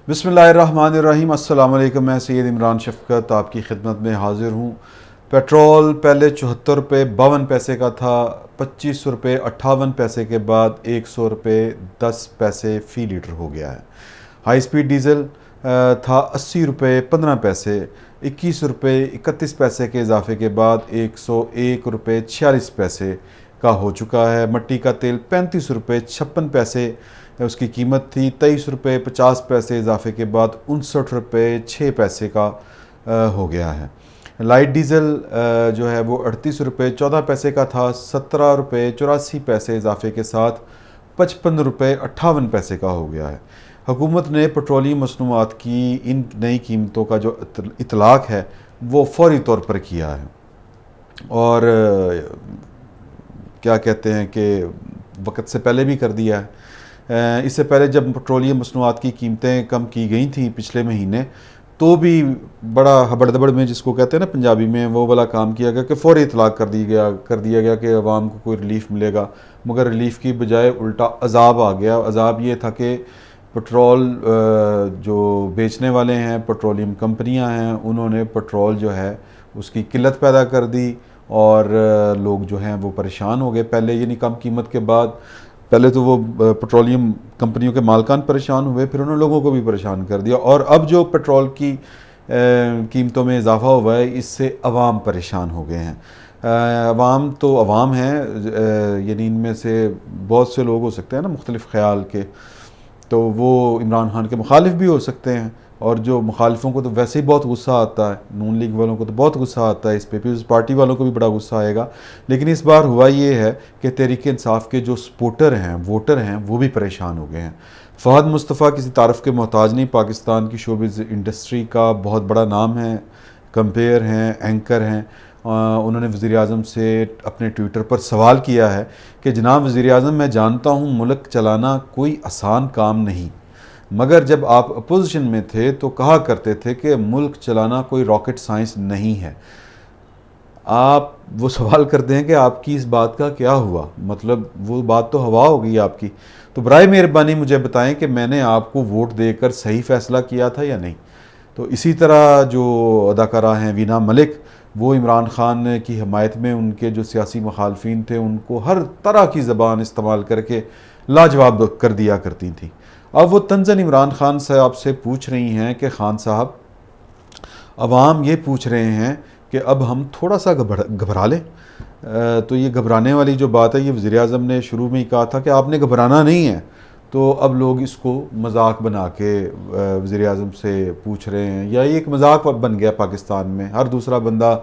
बिस्मिल्लाहिर्रहमानिर्रहीम। अस्सलाम वालेकुम। मैं सैयद इमरान शफ़क़त आपकी खिदमत में हाज़िर हूँ। पेट्रोल पहले 74 रुपये 52 पैसे का था, 25 रुपये 58 पैसे के बाद 100 रुपये 10 पैसे फ़ी लीटर हो गया है। हाई स्पीड डीज़ल था 80 रुपये 15 पैसे, 21 रुपये 31 पैसे के इजाफे के बाद 101 रुपये 46 पैसे का हो चुका है। मट्टी का तेल 35 रुपये 56 पैसे उसकी कीमत थी, 23 रुपये 50 पैसे इजाफे के बाद 59 रुपये 6 पैसे का हो गया है। लाइट डीज़ल जो है वो 38 रुपये 14 पैसे का था, 17 रुपये 84 पैसे इजाफे के साथ 55 रुपये 58 पैसे का हो गया है। हुकूमत ने पेट्रोलियम मसनूआत की इन नई कीमतों का जो इतलाक़ है वो फौरी तौर पर किया है और क्या कहते हैं कि वक्त से पहले भी कर दिया है। इससे पहले जब पेट्रोलियम मसनूआत की कीमतें कम की गई थी पिछले महीने, तो भी बड़ा हबड़-दबड़ में जिसको कहते हैं ना पंजाबी में, वो वाला काम किया गया कि फ़ौरी इतलाक़ कर दिया गया कि आवाम को कोई रिलीफ़ मिलेगा, मगर रिलीफ़ की बजाय उल्टा अज़ाब आ गया। अज़ाब ये था कि पेट्रोल जो बेचने वाले हैं, पेट्रोलियम कंपनियां हैं, उन्होंने पेट्रोल जो है उसकी किल्लत पैदा कर दी और लोग जो हैं वो परेशान हो गए। पहले यानी कम कीमत के बाद पहले तो वो पेट्रोलियम कंपनियों के मालकान परेशान हुए, फिर उन्होंने लोगों को भी परेशान कर दिया और अब जो पेट्रोल की कीमतों में इजाफ़ा हुआ है, इससे अवाम परेशान हो गए हैं। अवाम तो अवाम है, यानी इनमें से बहुत से लोग हो सकते हैं ना मुख्तलिफ़ ख़याल के, तो वो इमरान खान के मुखालिफ भी हो सकते हैं और जो मुखालिफों को तो वैसे ही बहुत गुस्सा आता है, नून लीग वालों को तो बहुत गुस्सा आता है, इस पे पीपल्स पार्टी वालों को भी बड़ा गुस्सा आएगा। लेकिन इस बार हुआ ये है कि तहरीक इंसाफ के जो सपोर्टर हैं, वोटर हैं, वो भी परेशान हो गए हैं। फ़हद मुस्तफ़ा किसी तारफ़ के मोहताज नहीं, पाकिस्तान की शोबिज़ इंडस्ट्री का बहुत बड़ा नाम है, कंपेयर हैं, एंकर हैं। उन्होंने वज़ीर-ए-आज़म से अपने ट्विटर पर सवाल किया है कि जनाब वज़ीर-ए-आज़म, मैं जानता हूँ मुल्क चलाना कोई आसान काम नहीं, मगर जब आप अपोजिशन में थे तो कहा करते थे कि मुल्क चलाना कोई रॉकेट साइंस नहीं है। आप वो सवाल करते हैं कि आपकी इस बात का क्या हुआ, मतलब वो बात तो हवा हो गई आपकी। तो बराए मेहरबानी मुझे बताएं कि मैंने आपको वोट देकर सही फ़ैसला किया था या नहीं। तो इसी तरह जो अदाकारा हैं वीना मलिक, वो इमरान खान की हमायत में उनके जो सियासी मुखालफिन थे उनको हर तरह की ज़बान इस्तेमाल करके लाजवाब कर दिया करती थी। अब वो तंज़न इमरान खान साहब से पूछ रही हैं कि खान साहब, अवाम ये पूछ रहे हैं कि अब हम थोड़ा सा घबरा लें। तो ये घबराने वाली जो बात है, ये वज़ीर-ए-आज़म ने शुरू में ही कहा था कि आपने घबराना नहीं है, तो अब लोग इसको मजाक बना के वज़ीर-ए-आज़म से पूछ रहे हैं, या ये एक मजाक बन गया पाकिस्तान में। हर दूसरा बंदा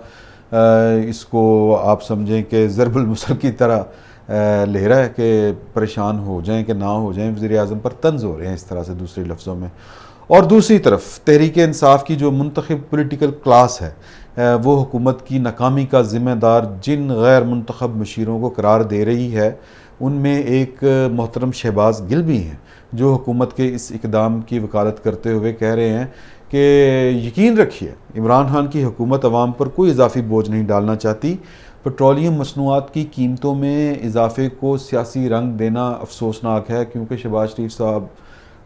इसको आप समझें कि ज़रबुल मुसल की तरह ले रहा है कि परेशान हो जाएं कि ना हो जाएं, वज़ीर-ए-आज़म पर तंज़ हो रहे हैं इस तरह से दूसरे लफ्ज़ों में। और दूसरी तरफ तहरीक इंसाफ की जो मुंतखब पॉलिटिकल क्लास है, वो हुकूमत की नाकामी का ज़िम्मेदार जिन गैर मुंतखब मशीरों को करार दे रही है, उनमें एक मोहतरम शहबाज गिल भी हैं, जो हुकूमत के इस इक़दाम की वकालत करते हुए कह रहे हैं कि यकीन रखिए इमरान खान की हुकूमत अवाम पर कोई इजाफी बोझ नहीं डालना चाहती। पेट्रोलियम मसनूआत की कीमतों में इजाफे को सियासी रंग देना अफसोसनाक है, क्योंकि शहबाज शरीफ साहब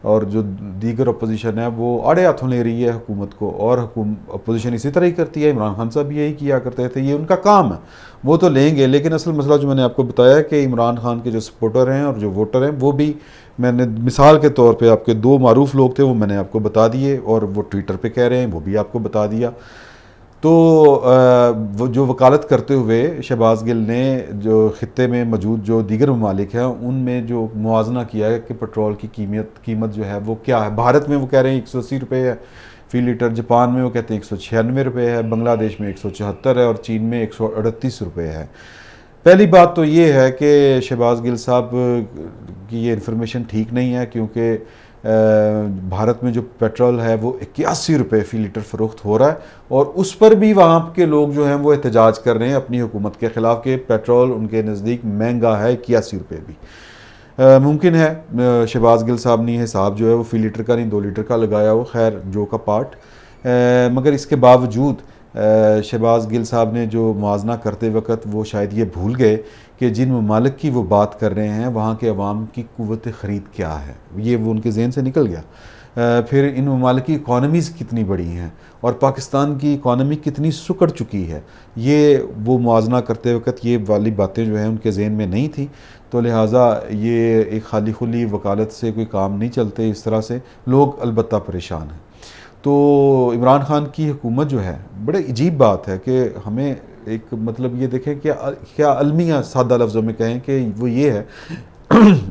और जो दीगर अपोजिशन है वो आड़े हाथों ले रही है हुकूमत को, और अपोजिशन इसी तरह ही करती है। इमरान खान साहब भी यही किया करते थे, ये उनका काम है, वो तो लेंगे। लेकिन असल मसला जो मैंने आपको बताया कि इमरान खान के जो सपोर्टर हैं और जो वोटर हैं, वो भी, मैंने मिसाल के तौर पे आपके दो मारूफ लोग थे वो मैंने आपको बता दिए, और वो ट्विटर पे कह रहे हैं वो भी आपको बता दिया। तो वो जो वकालत करते हुए शहबाज गिल ने जो ख़ित्ते में मौजूद जो दीगर ममालिक हैं उनमें जो मुआजना किया है कि पेट्रोल की कीमत जो है वो क्या है। भारत में वो कह रहे हैं 180 रुपये है फ़ी लीटर, जापान में वो कहते हैं 196 रुपये है, बांग्लादेश में 174 है और चीन में 138 रुपये है। पहली बात तो ये है कि शहबाज गिल साहब की ये इन्फॉर्मेशन ठीक नहीं है, क्योंकि भारत में जो पेट्रोल है वो 81 रुपये फ़ी लीटर फ़रोख्त हो रहा है, और उस पर भी वहाँ के लोग जो हैं वो एहतजाज कर रहे हैं अपनी हुकूमत के ख़िलाफ़ कि पेट्रोल उनके नज़दीक महंगा है 81 रुपये भी। मुमकिन है शहबाज गिल साहब ने हिसाब जो है वो फ़ी लीटर का नहीं 2 लीटर का लगाया हो, खैर जो का पार्ट, मगर इसके बावजूद शहबाज गिल साहब ने जो मुआवजना करते वक्त वो शायद ये भूल गए कि जिन ममालिक की वो बात कर रहे हैं वहाँ के अवाम की कुव्वत ख़रीद क्या है, ये वो उनके जहन से निकल गया। फिर इन ममालिक की इकॉनमीज़ कितनी बड़ी हैं और पाकिस्तान की इकॉनमी कितनी सुकड़ चुकी है, ये वो मुआजना करते वक्त ये वाली बातें जो हैं उनके जहन में नहीं थी। तो लिहाजा ये एक खाली खुली वकालत से कोई काम नहीं चलते, इस तरह से लोग अलबत्ता परेशान हैं। तो इमरान खान की हुकूमत जो है, बड़े अजीब बात है कि हमें एक मतलब ये देखें कि क्या अलमिया सादा लफ्ज़ों में कहें कि वो ये है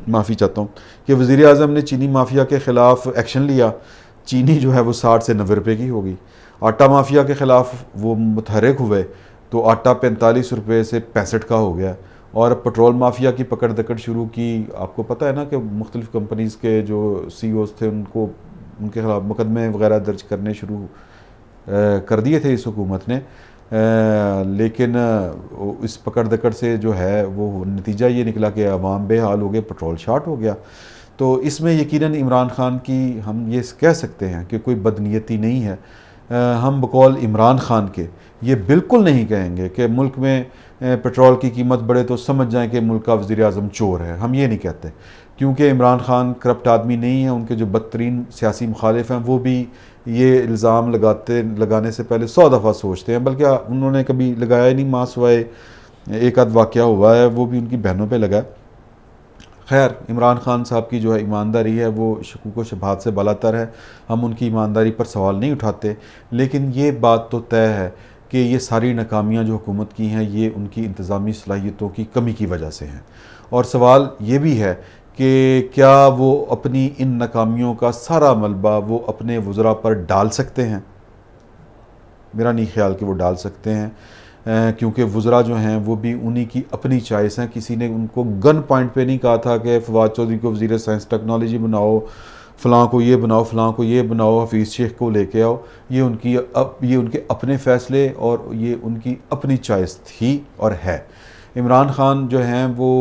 माफ़ी चाहता हूँ कि वज़ीर आज़म ने चीनी माफिया के ख़िलाफ़ एक्शन लिया, चीनी जो है वो 60 से 90 रुपये की होगी। आटा माफिया के ख़िलाफ़ वो मुतहरक हुए तो आटा 45 रुपये से 65 का हो गया। और पेट्रोल माफिया की पकड़ दकड़ शुरू की। आपको पता है ना कि मुख्तलिफ़ कंपनीज़ के जो CEOs थे उनको उनके ख़िलाफ़ मुकदमे वगैरह दर्ज करने शुरू कर दिए थे इस हुकूमत ने। लेकिन इस पकड़ दकड़ से जो है वो नतीजा ये निकला कि अवाम बेहाल हो गए, पेट्रोल शार्ट हो गया। तो इसमें यकीनन इमरान खान की हम ये कह सकते हैं कि कोई बदनीयती नहीं है। हम बकौल इमरान खान के ये बिल्कुल नहीं कहेंगे कि मुल्क में पेट्रोल की कीमत बढ़े तो समझ जाएं कि मुल्क का वज़ीर आज़म चोर है, हम ये नहीं कहते, क्योंकि इमरान खान करप्ट आदमी नहीं है। उनके जो बदतरीन सियासी मुखालिफ हैं वो भी ये इल्ज़ाम लगाने से पहले 100 दफ़ा सोचते हैं, बल्कि उन्होंने कभी लगाया ही नहीं, माँ सिवाय एक आध वाक़या हुआ है वो भी उनकी बहनों पे लगा। खैर, इमरान खान साहब की जो है ईमानदारी है वो शकूक व शुबहात से बालातर है, हम उनकी ईमानदारी पर सवाल नहीं उठाते। लेकिन ये बात तो तय है कि ये सारी नाकामियाँ जो हुकूमत की हैं ये उनकी इंतज़ामी सलाहियतों की कमी की वजह से हैं। और सवाल ये भी है कि क्या वो अपनी इन नाकामियों का सारा मलबा वो अपने वज़रा पर डाल सकते हैं? मेरा नहीं ख्याल कि वो डाल सकते हैं, क्योंकि वज़रा जो हैं वो भी उन्हीं की अपनी चॉइस हैं। किसी ने उनको गन पॉइंट पे नहीं कहा था कि फवाद चौधरी को वज़ीर साइंस टेक्नोलॉजी बनाओ, फ़लाँ को ये बनाओ, फ़लाँ को ये बनाओ, हफीज़ शेख को लेके आओ। ये उनके अपने फ़ैसले और ये उनकी अपनी चॉइस थी और है। इमरान खान जो हैं वो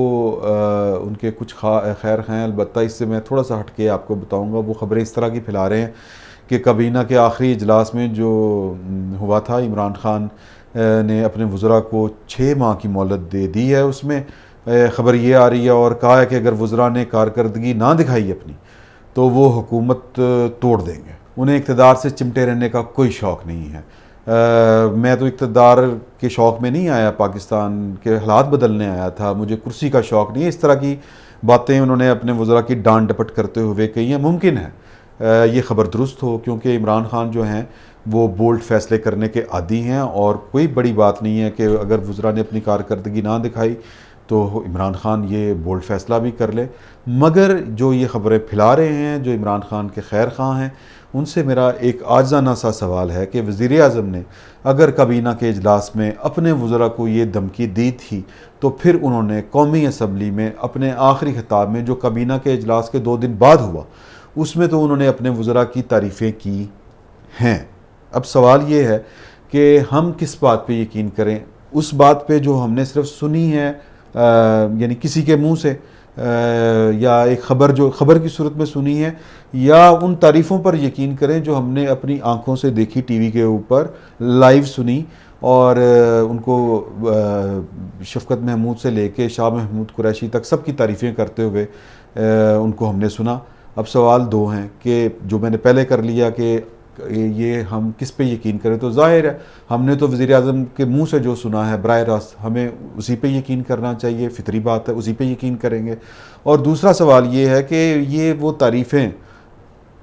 उनके कुछ खैर हैं, अलबत्ता इससे मैं थोड़ा सा हट के आपको बताऊँगा। वो ख़बरें इस तरह की फैला रहे हैं कि काबीना के आखिरी इजलास में जो हुआ था, इमरान खान ने अपने वज़रा को 6 माह की मोहलत दे दी है। उसमें ख़बर ये आ रही है और कहा है कि अगर वज़रा ने कारकर्दगी ना दिखाई अपनी तो वो हुकूमत तोड़ देंगे। उन्हें इक़्तिदार से चिमटे रहने का कोई शौक़ नहीं है। मैं तो इक़्तिदार के शौक़ में नहीं आया, पाकिस्तान के हालात बदलने आया था, मुझे कुर्सी का शौक़ नहीं है। इस तरह की बातें उन्होंने अपने वज़रा की डांट डपट करते हुए कही हैं। मुमकिन है ये ख़बर दुरुस्त हो, क्योंकि इमरान खान जो हैं वो बोल्ड फ़ैसले करने के आदी हैं और कोई बड़ी बात नहीं है कि अगर वज़रा ने अपनी कारकर्दगी ना दिखाई तो इमरान खान ये बोल्ड फ़ैसला भी कर ले। मगर जो ये ख़बरें फैला रहे हैं, जो इमरान खान के खैर ख़्वाह हैं, उनसे मेरा एक आज़ाना सा सवाल है कि वज़ीर आज़म ने अगर काबीना के इजलास में अपने वज़रा को ये धमकी दी थी तो फिर उन्होंने कौमी असम्बली में अपने आखिरी खिताब में, जो काबीना के इजलास के 2 दिन बाद हुआ, उसमें तो उन्होंने अपने वज़रा की तारीफ़ें की हैं। अब सवाल ये है कि हम किस बात पे यकीन करें? उस बात पे जो हमने सिर्फ सुनी है, यानी किसी के मुंह से, या एक खबर की सूरत में सुनी है, या उन तारीफ़ों पर यकीन करें जो हमने अपनी आंखों से देखी, टीवी के ऊपर लाइव सुनी और उनको शफ़क़त महमूद से लेके शाह महमूद कुरैशी तक सबकी तारीफ़ें करते हुए उनको हमने सुना। अब सवाल 2 हैं कि जो मैंने पहले कर लिया कि ये हम किस पे यकीन करें, तो ज़ाहिर है हमने तो वज़ीर आज़म के मुंह से जो सुना है बराह रास्त, हमें उसी पे यकीन करना चाहिए, फितरी बात है, उसी पे यकीन करेंगे। और दूसरा सवाल ये है कि ये वो तारीफ़ें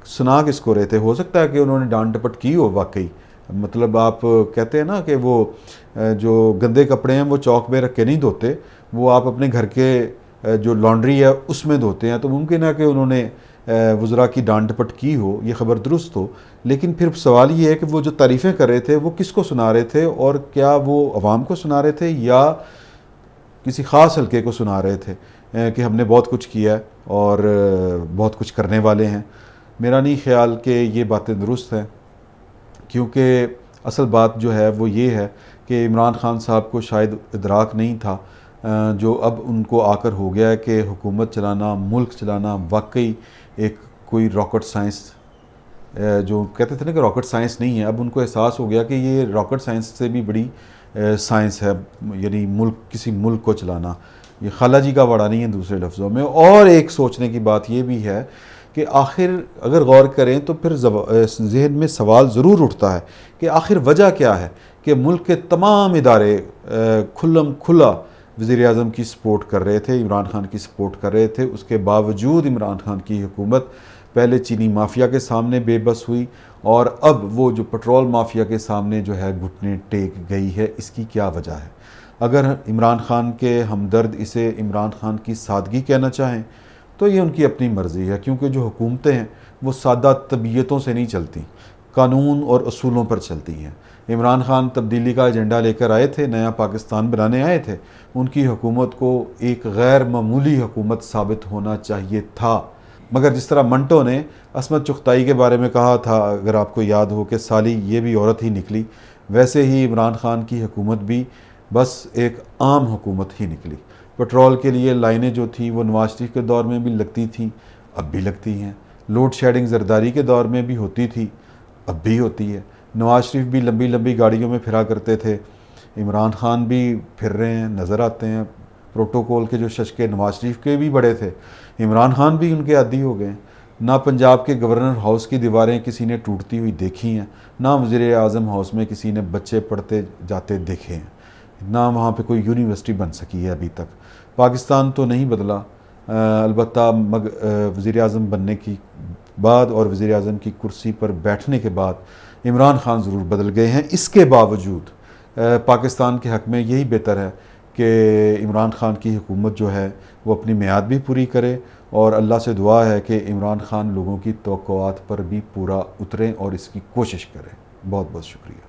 सुना किसको रहे थे? हो सकता है कि उन्होंने डांट डपट की हो वाकई। मतलब आप कहते हैं ना कि वो जो गंदे कपड़े हैं वो चौक में रख के नहीं धोते, वो आप अपने घर के जो लॉन्ड्री है उसमें धोते हैं। तो मुमकिन है कि उन्होंने वज़रा की डांट डपट की हो, ये ख़बर दुरुस्त हो। लेकिन फिर सवाल ये है कि वो जो तारीफ़ें कर रहे थे वो किसको सुना रहे थे, और क्या वो अवाम को सुना रहे थे या किसी ख़ास हल्के को सुना रहे थे कि हमने बहुत कुछ किया है और बहुत कुछ करने वाले हैं। मेरा नहीं ख्याल कि ये बातें दुरुस्त हैं, क्योंकि असल बात जो है वो ये है कि इमरान खान साहब को शायद इदराक नहीं था, जो अब उनको आकर हो गया है कि हुकूमत चलाना, मुल्क चलाना वाकई एक कोई रॉकेट साइंस, जो कहते थे ना कि रॉकेट साइंस नहीं है, अब उनको एहसास हो गया कि ये रॉकेट साइंस से भी बड़ी साइंस है, यानी किसी मुल्क को चलाना। ये खाला जी का वाड़ा नहीं है दूसरे लफ्ज़ों में। और एक सोचने की बात ये भी है कि आखिर अगर गौर करें तो फिर जहन में सवाल ज़रूर उठता है कि आखिर वजह क्या है कि मुल्क के तमाम इदारे खुल्लम खुला वज़ीर आज़म की सपोर्ट कर रहे थे, इमरान खान की सपोर्ट कर रहे थे। उसके बावजूद इमरान खान की हुकूमत पहले चीनी माफिया के सामने बेबस हुई और अब वो जो पेट्रोल माफिया के सामने जो है घुटने टेक गई है। इसकी क्या वजह है? अगर इमरान खान के हमदर्द इसे इमरान खान की सादगी कहना चाहें तो ये उनकी अपनी मर्ज़ी है, क्योंकि जो हुकूमतें हैं वो सादा तबीयतों से नहीं चलती, कानून और असूलों पर चलती हैं। इमरान खान तब्दीली का एजेंडा लेकर आए थे, नया पाकिस्तान बनाने आए थे। उनकी हुकूमत को एक गैर मामूली हुकूमत साबित होना चाहिए था, मगर जिस तरह मंटो ने असमत चुगताई के बारे में कहा था, अगर आपको याद हो कि साली ये भी औरत ही निकली, वैसे ही इमरान खान की हुकूमत भी बस एक आम हुकूमत ही निकली। पेट्रोल के लिए लाइनें जो थी वो नवाज शरीफ के दौर में भी लगती थी, अब भी लगती हैं। लोड शेडिंग जरदारी के दौर में भी होती थी, अब भी होती है। नवाज शरीफ भी लंबी लंबी गाड़ियों में फिरा करते थे, इमरान खान भी फिर रहे हैं, नज़र आते हैं। प्रोटोकॉल के जो शशके नवाज शरीफ के भी बड़े थे, इमरान खान भी उनके आदी हो गए। ना पंजाब के गवर्नर हाउस की दीवारें किसी ने टूटती हुई देखी हैं, ना वज़ीर आज़म हाउस में किसी ने बच्चे पढ़ते जाते देखे हैं, ना वहाँ पे कोई यूनिवर्सिटी बन सकी है अभी तक। पाकिस्तान तो नहीं बदला, अलबत्ता वज़ीर आज़म बनने की बाद और वज़ीर आज़म की कुर्सी पर बैठने के बाद इमरान खान ज़रूर बदल गए हैं। इसके बावजूद पाकिस्तान के हक़ में यही बेहतर है कि इमरान खान की हुकूमत जो है वो अपनी मियाद भी पूरी करे, और अल्लाह से दुआ है कि इमरान खान लोगों की तवक्कुआत पर भी पूरा उतरें और इसकी कोशिश करें। बहुत बहुत शुक्रिया।